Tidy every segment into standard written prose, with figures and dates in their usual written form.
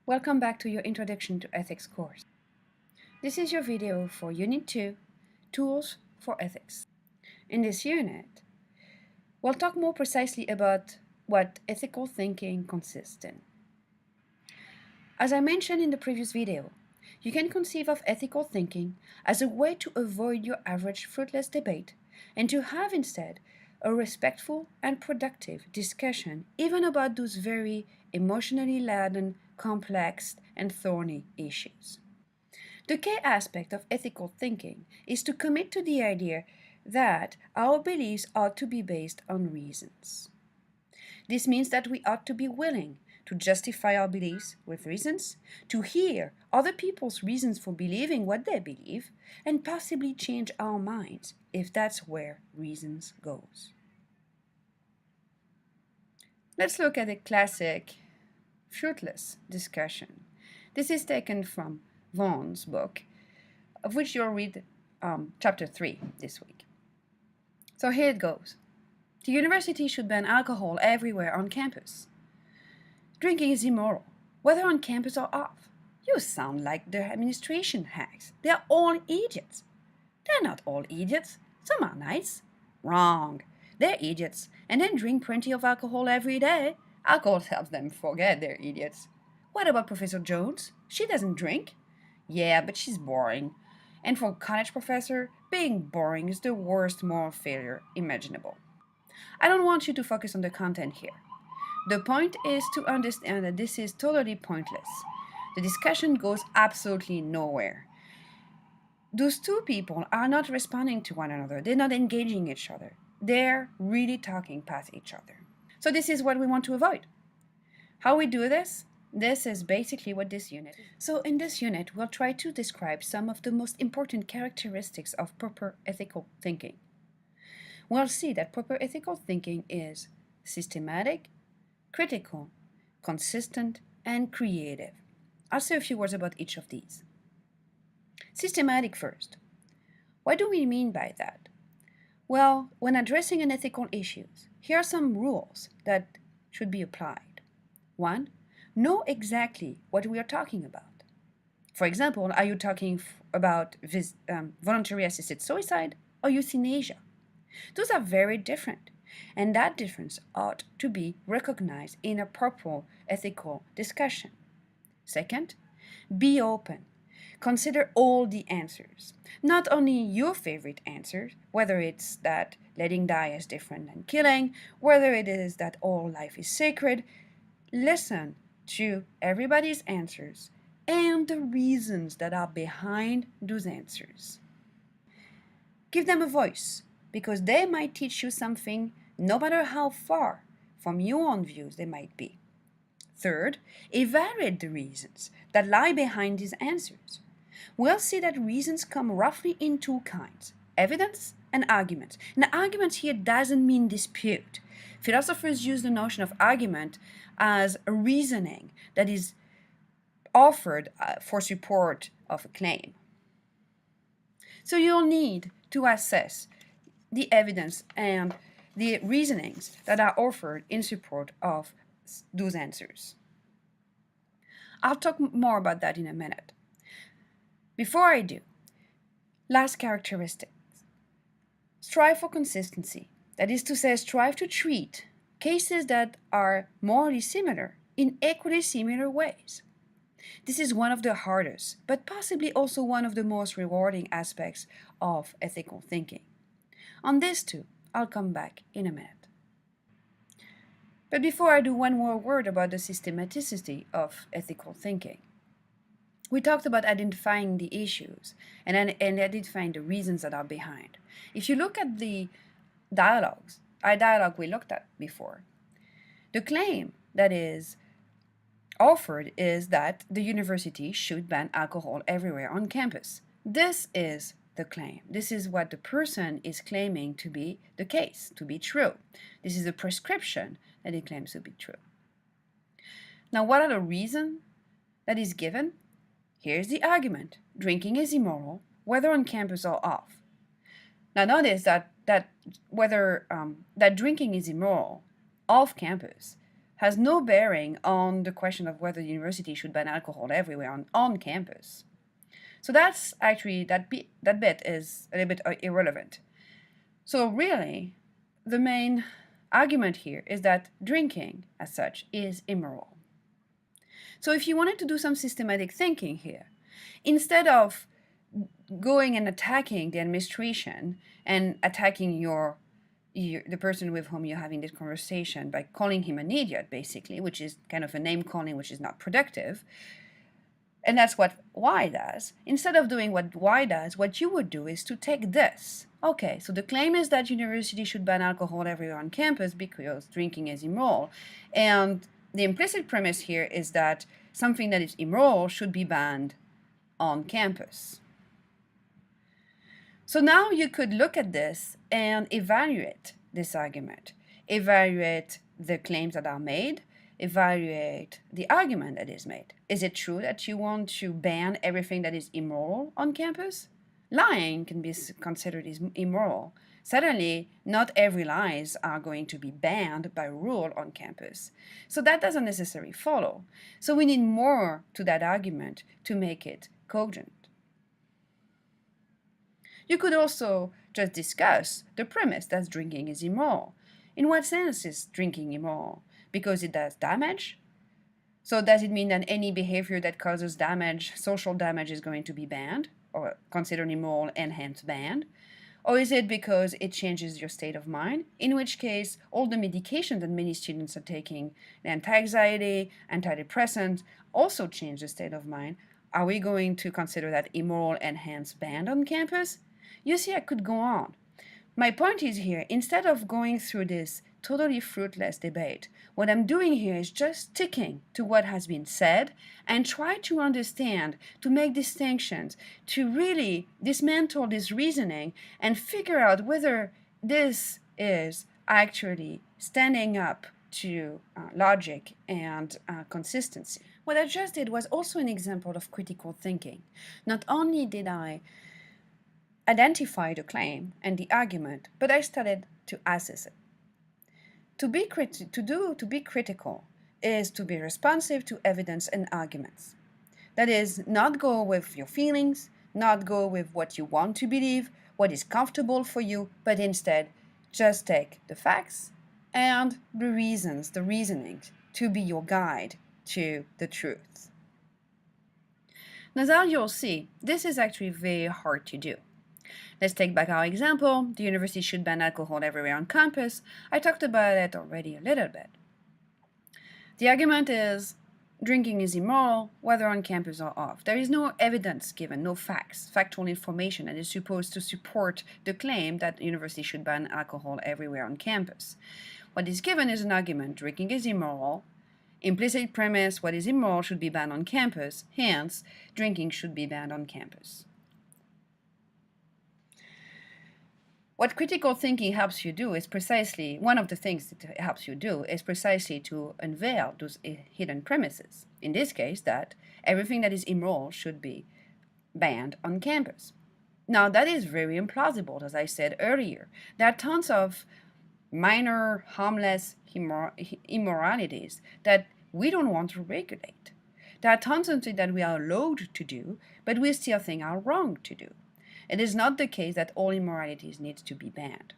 Welcome back to your Introduction to Ethics course. This is your video for Unit 2, Tools for Ethics. In this unit, we'll talk more precisely about what ethical thinking consists in. As I mentioned in the previous video, you can conceive of ethical thinking as a way to avoid your average fruitless debate and to have instead a respectful and productive discussion even about those very emotionally laden, complex, and thorny issues. The key aspect of ethical thinking is to commit to the idea that our beliefs ought to be based on reasons. This means that we ought to be willing to justify our beliefs with reasons, to hear other people's reasons for believing what they believe, and possibly change our minds if that's where reasons goes. Let's look at a classic fruitless discussion. This is taken from Vaughan's book, of which you'll read chapter 3 this week. So here it goes. The university should ban alcohol everywhere on campus. Drinking is immoral, whether on campus or off. You sound like the administration hacks. They're all idiots. They're not all idiots. Some are nice. Wrong. They're idiots, and then drink plenty of alcohol every day. Alcohol helps them forget they're idiots. What about Professor Jones? She doesn't drink. Yeah, but she's boring. And for a college professor, being boring is the worst moral failure imaginable. I don't want you to focus on the content here. The point is to understand that this is totally pointless. The discussion goes absolutely nowhere. Those two people are not responding to one another. They're not engaging each other. They're really talking past each other. So this is what we want to avoid. How we do this? This is basically what this unit is. So in this unit, we'll try to describe some of the most important characteristics of proper ethical thinking. We'll see that proper ethical thinking is systematic, critical, consistent, and creative. I'll say a few words about each of these. Systematic first. What do we mean by that? Well, when addressing an ethical issue, here are some rules that should be applied. 1. Know exactly what we are talking about. For example, are you talking about voluntary assisted suicide or euthanasia? Those are very different, and that difference ought to be recognized in a proper ethical discussion. Second, be open. Consider all the answers, not only your favorite answers, whether it's that letting die is different than killing, whether it is that all life is sacred. Listen to everybody's answers and the reasons that are behind those answers. Give them a voice, because they might teach you something no matter how far from your own views they might be. Third, evaluate the reasons that lie behind these answers. We'll see that reasons come roughly in two kinds: evidence and arguments. And arguments here doesn't mean dispute. Philosophers use the notion of argument as a reasoning that is offered for support of a claim. So you'll need to assess the evidence and the reasonings that are offered in support of those answers. I'll talk more about that in a minute. Before I do, last characteristic. Strive for consistency. That is to say, strive to treat cases that are morally similar in equally similar ways. This is one of the hardest, but possibly also one of the most rewarding aspects of ethical thinking. On this too, I'll come back in a minute. But before I do, one more word about the systematicity of ethical thinking. We talked about identifying the issues and identifying the reasons that are behind. If you look at the dialogue we looked at before, the claim that is offered is that the university should ban alcohol everywhere on campus. This is the claim. This is what the person is claiming to be the case, to be true. This is a prescription that it claims to be true. Now, what are the reasons that is given? Here's the argument. Drinking is immoral, whether on campus or off. Now, notice that whether that drinking is immoral off campus has no bearing on the question of whether the university should ban alcohol everywhere on campus. So that's actually, that bit is a little bit irrelevant. So really, the main argument here is that drinking, as such, is immoral. So if you wanted to do some systematic thinking here, instead of going and attacking the administration and attacking the person with whom you're having this conversation by calling him an idiot, basically, which is kind of a name calling which is not productive, and that's what Y does. Instead of doing what Y does, what you would do is to take this. Okay, so the claim is that university should ban alcohol everywhere on campus because drinking is immoral. And the implicit premise here is that something that is immoral should be banned on campus. So now you could look at this and evaluate this argument, evaluate the claims that are made, evaluate the argument that is made. Is it true that you want to ban everything that is immoral on campus? Lying can be considered as immoral. Certainly, not every lies are going to be banned by rule on campus. So that doesn't necessarily follow. So we need more to that argument to make it cogent. You could also just discuss the premise that drinking is immoral. In what sense is drinking immoral? Because it does damage? So does it mean that any behavior that causes damage, social damage, is going to be banned or considered immoral and hence banned? Or is it because it changes your state of mind? In which case, all the medication that many students are taking, the anti-anxiety, antidepressants, also change the state of mind. Are we going to consider that immoral and hence banned on campus? You see, I could go on. My point is here, instead of going through this totally fruitless debate, what I'm doing here is just sticking to what has been said and try to understand, to make distinctions, to really dismantle this reasoning and figure out whether this is actually standing up to logic and consistency. What I just did was also an example of critical thinking. Not only did I identify the claim and the argument, but I started to assess it. To be critical is to be responsive to evidence and arguments. That is, not go with your feelings, not go with what you want to believe, what is comfortable for you, but instead just take the facts and the reasons, the reasonings, to be your guide to the truth. Now, as you'll see, this is actually very hard to do. Let's take back our example. The university should ban alcohol everywhere on campus. I talked about it already a little bit. The argument is drinking is immoral, whether on campus or off. There is no evidence given, no facts, factual information that is supposed to support the claim that the university should ban alcohol everywhere on campus. What is given is an argument: drinking is immoral. Implicit premise: what is immoral should be banned on campus. Hence, drinking should be banned on campus. What critical thinking helps you do is precisely, one of the things it helps you do is precisely to unveil those hidden premises. In this case, that everything that is immoral should be banned on campus. Now, that is very implausible, as I said earlier. There are tons of minor, harmless immoralities that we don't want to regulate. There are tons of things that we are allowed to do, but we still think are wrong to do. It is not the case that all immoralities need to be banned.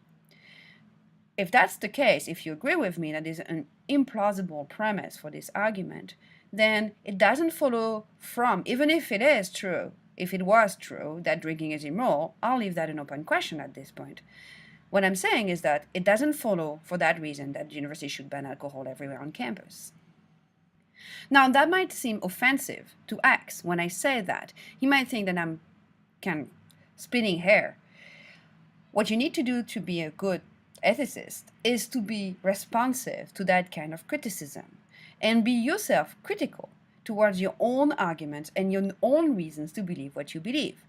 If that's the case, if you agree with me that is an implausible premise for this argument, then it doesn't follow from, even if it is true, if it was true that drinking is immoral, I'll leave that an open question at this point. What I'm saying is that it doesn't follow for that reason that the university should ban alcohol everywhere on campus. Now, that might seem offensive to X when I say that. He might think that I'm kind of splitting hair. What you need to do to be a good ethicist is to be responsive to that kind of criticism and be yourself critical towards your own arguments and your own reasons to believe what you believe.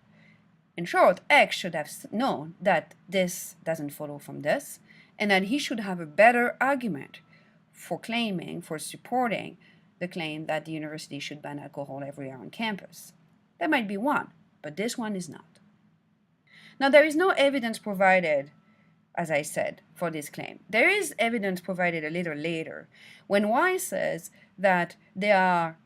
In short, X should have known that this doesn't follow from this and that he should have a better argument for claiming, for supporting the claim that the university should ban alcohol everywhere on campus. There might be one, but this one is not. Now, there is no evidence provided as I said, for this claim. There is evidence provided a little later when Y says that they are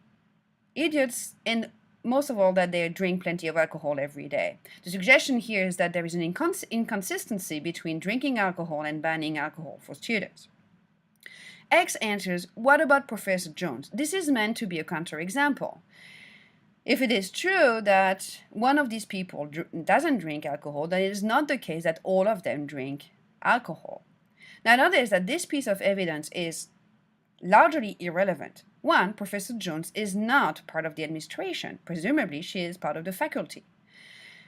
idiots and most of all that they drink plenty of alcohol every day. The suggestion here is that there is an inconsistency between drinking alcohol and banning alcohol for students. X answers, what about Professor Jones? This is meant to be a counterexample. If it is true that one of these people doesn't drink alcohol, then it is not the case that all of them drink alcohol. Now notice that this piece of evidence is largely irrelevant. One, Professor Jones is not part of the administration. Presumably, she is part of the faculty.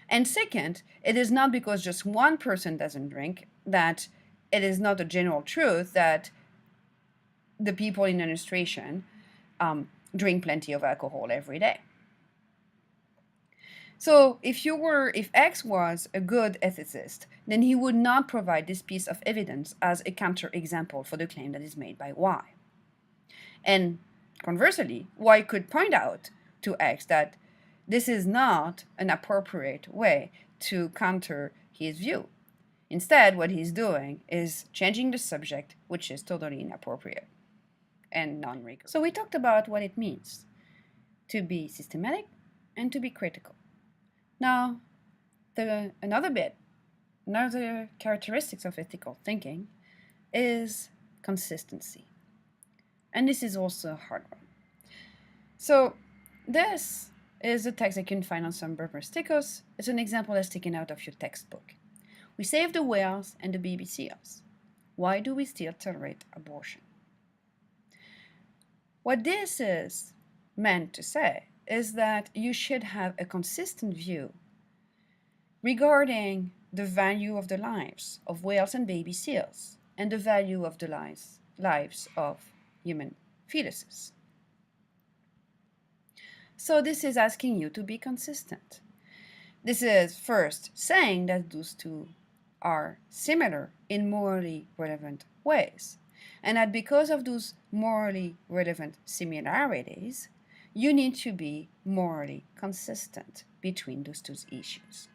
And second, it is not because just one person doesn't drink that it is not a general truth that the people in administration drink plenty of alcohol every day. So if X was a good ethicist, then he would not provide this piece of evidence as a counterexample for the claim that is made by Y. And conversely, Y could point out to X that this is not an appropriate way to counter his view. Instead, what he's doing is changing the subject, which is totally inappropriate and non-rigorous. So we talked about what it means to be systematic and to be critical. Now, another characteristics of ethical thinking is consistency. And this is also a hard one. So this is a text that you can find on some Berber stickers. It's an example that's taken out of your textbook. We save the whales and the baby seals. Why do we still tolerate abortion? What this is meant to say is that you should have a consistent view regarding the value of the lives of whales and baby seals and the value of the lives of human fetuses. So this is asking you to be consistent. This is first saying that those two are similar in morally relevant ways, and that because of those morally relevant similarities, you need to be morally consistent between those two issues.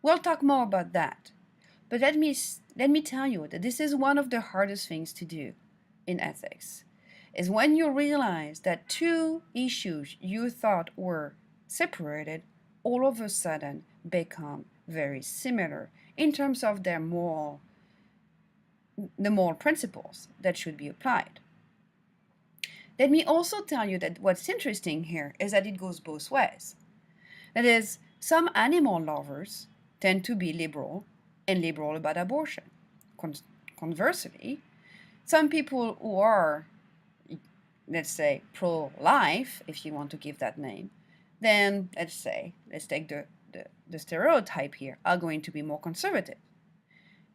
We'll talk more about that, but let me tell you that this is one of the hardest things to do in ethics, is when you realize that two issues you thought were separated all of a sudden become very similar in terms of the moral principles that should be applied. Let me also tell you that what's interesting here is that it goes both ways. That is, some animal lovers tend to be liberal and liberal about abortion. Conversely, some people who are, let's say, pro-life, if you want to give that name, then let's take the stereotype here, are going to be more conservative.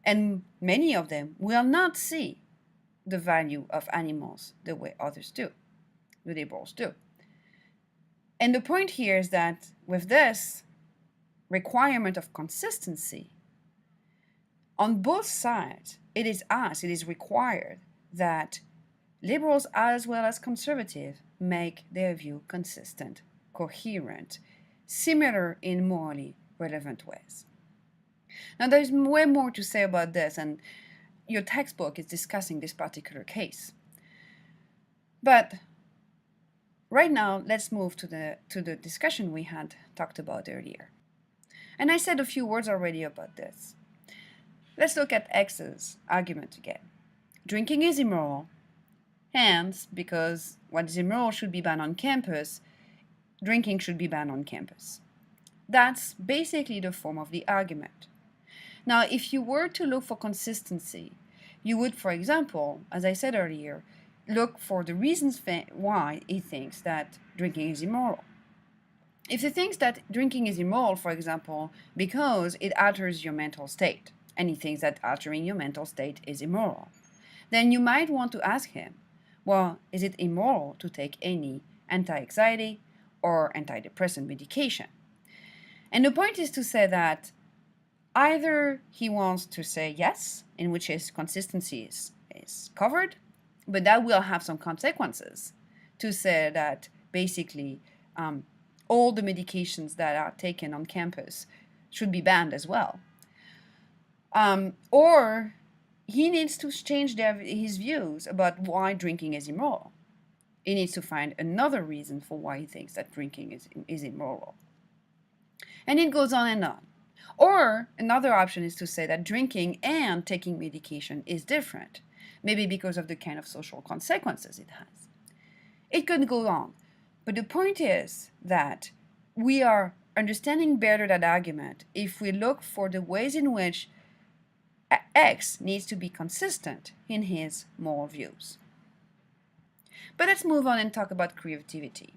And many of them will not see the value of animals the way others do, the liberals do. And the point here is that with this requirement of consistency, on both sides, it is required that liberals as well as conservatives make their view consistent, coherent, similar in morally relevant ways. Now, there's way more to say about this, and your textbook is discussing this particular case. But right now, let's move to the discussion we had talked about earlier. And I said a few words already about this. Let's look at X's argument again. Drinking is immoral, hence, because what is immoral should be banned on campus, drinking should be banned on campus. That's basically the form of the argument. Now, if you were to look for consistency, you would, for example, as I said earlier, look for the reasons why he thinks that drinking is immoral. If he thinks that drinking is immoral, for example, because it alters your mental state, and he thinks that altering your mental state is immoral, then you might want to ask him, well, is it immoral to take any anti-anxiety or antidepressant medication? And the point is to say that either he wants to say yes, in which his consistency is covered, but that will have some consequences, to say that basically all the medications that are taken on campus should be banned as well. Or he needs to change his views about why drinking is immoral. He needs to find another reason for why he thinks that drinking is immoral. And it goes on and on. Or another option is to say that drinking and taking medication is different, maybe because of the kind of social consequences it has. It could go on. But the point is that we are understanding better that argument if we look for the ways in which X needs to be consistent in his moral views. But let's move on and talk about creativity.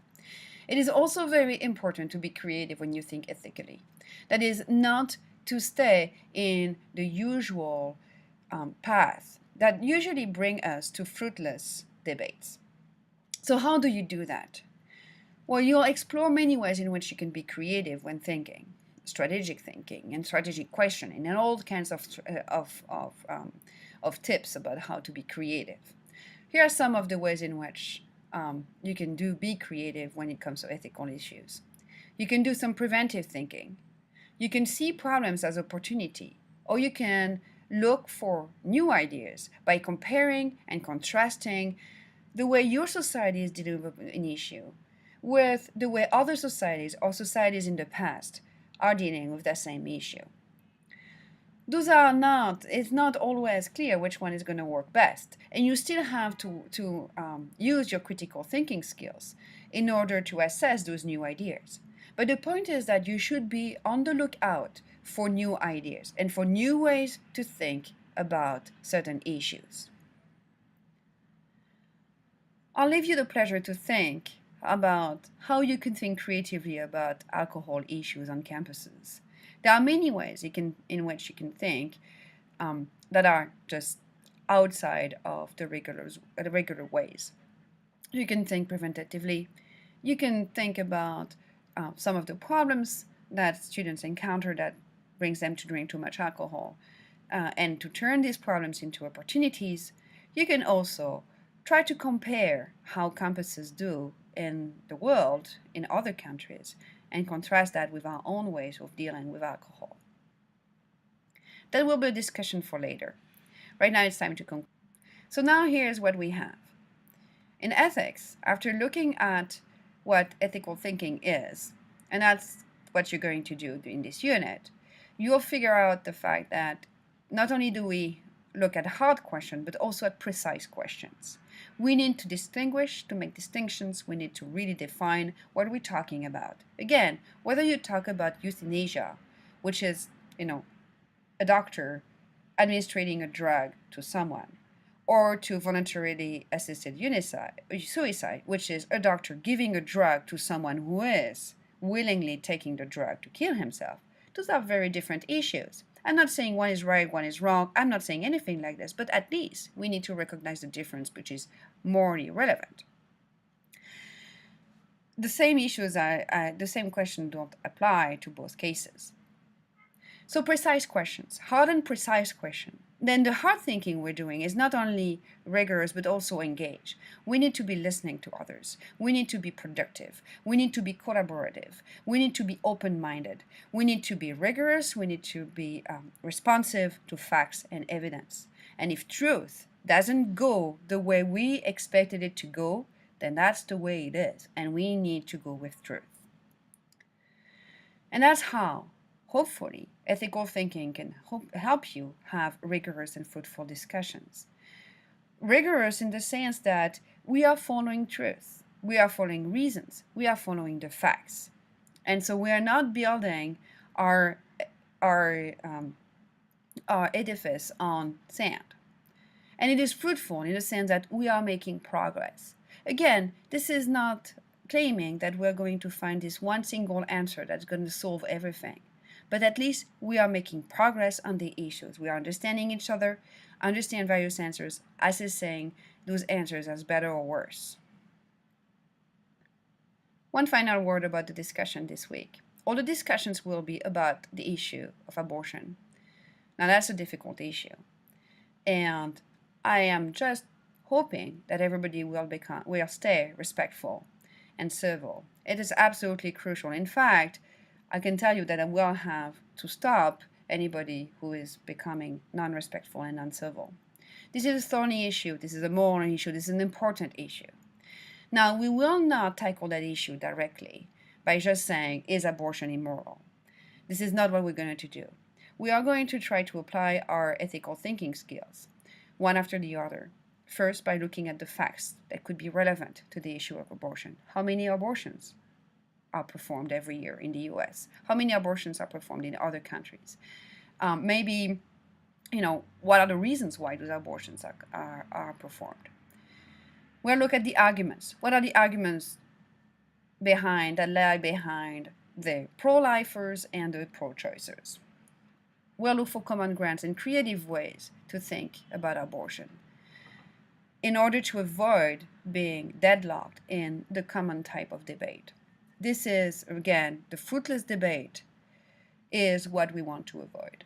It is also very important to be creative when you think ethically. That is, not to stay in the usual path that usually bring us to fruitless debates. So how do you do that? Well, you'll explore many ways in which you can be creative when thinking, strategic thinking and strategic questioning, and all kinds of tips about how to be creative. Here are some of the ways in which you can be creative when it comes to ethical issues. You can do some preventive thinking. You can see problems as opportunity, or you can look for new ideas by comparing and contrasting the way your society is dealing with an issue with the way other societies or societies in the past are dealing with that same issue. It's not always clear which one is going to work best, and you still have to use your critical thinking skills in order to assess those new ideas. But the point is that you should be on the lookout for new ideas and for new ways to think about certain issues. I'll leave you the pleasure to think about how you can think creatively about alcohol issues on campuses. There are many ways in which you can think that are just outside of the regular ways. You can think preventatively. You can think about some of the problems that students encounter that brings them to drink too much alcohol, and to turn these problems into opportunities. You can also try to compare how campuses do in the world, in other countries, and contrast that with our own ways of dealing with alcohol. That will be a discussion for later. Right now it's time to conclude. So now here's what we have. In ethics, after looking at what ethical thinking is, and that's what you're going to do in this unit, you'll figure out the fact that not only do we look at hard questions, but also at precise questions. We need to distinguish, to make distinctions. We need to really define what we're talking about. Again, whether you talk about euthanasia, which is, a doctor administering a drug to someone, or to voluntarily assisted suicide, which is a doctor giving a drug to someone who is willingly taking the drug to kill himself. Those are very different issues. I'm not saying one is right, one is wrong. I'm not saying anything like this, but at least we need to recognize the difference, which is morally relevant. The same issues the same questions don't apply to both cases. So precise questions, hard and precise questions. Then the hard thinking we're doing is not only rigorous but also engaged. We need to be listening to others. We need to be productive. We need to be collaborative. We need to be open-minded. We need to be rigorous. We need to be responsive to facts and evidence. And if truth doesn't go the way we expected it to go, then that's the way it is. And we need to go with truth. And that's how, hopefully, ethical thinking can help you have rigorous and fruitful discussions. Rigorous in the sense that we are following truth, we are following reasons, we are following the facts. And so we are not building our edifice on sand. And it is fruitful in the sense that we are making progress. Again, this is not claiming that we're going to find this one single answer that's going to solve everything. But at least we are making progress on the issues. We are understanding each other, understand various answers, assessing those answers as better or worse. One final word about the discussion this week. All the discussions will be about the issue of abortion. Now that's a difficult issue. And I am just hoping that everybody will stay respectful and civil. It is absolutely crucial. In fact, I can tell you that I will have to stop anybody who is becoming non-respectful and uncivil. This is a thorny issue. This is a moral issue. This is an important issue. Now, we will not tackle that issue directly by just saying, is abortion immoral? This is not what we're going to do. We are going to try to apply our ethical thinking skills, one after the other. First, by looking at the facts that could be relevant to the issue of abortion. How many abortions are performed every year in the US? How many abortions are performed in other countries? Maybe, what are the reasons why those abortions are performed? We'll look at the arguments. What are the arguments that lie behind the pro-lifers and the pro-choicers? We'll look for common grounds and creative ways to think about abortion in order to avoid being deadlocked in the common type of debate. This is, again, the fruitless debate is what we want to avoid.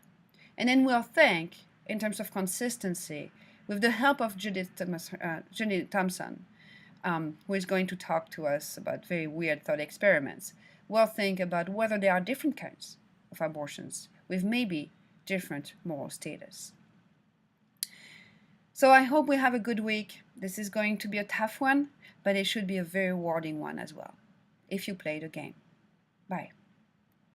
And then we'll think, in terms of consistency, with the help of Judith Thompson, who is going to talk to us about very weird thought experiments, we'll think about whether there are different kinds of abortions with maybe different moral status. So I hope we have a good week. This is going to be a tough one, but it should be a very rewarding one as well, if you play the game. Bye.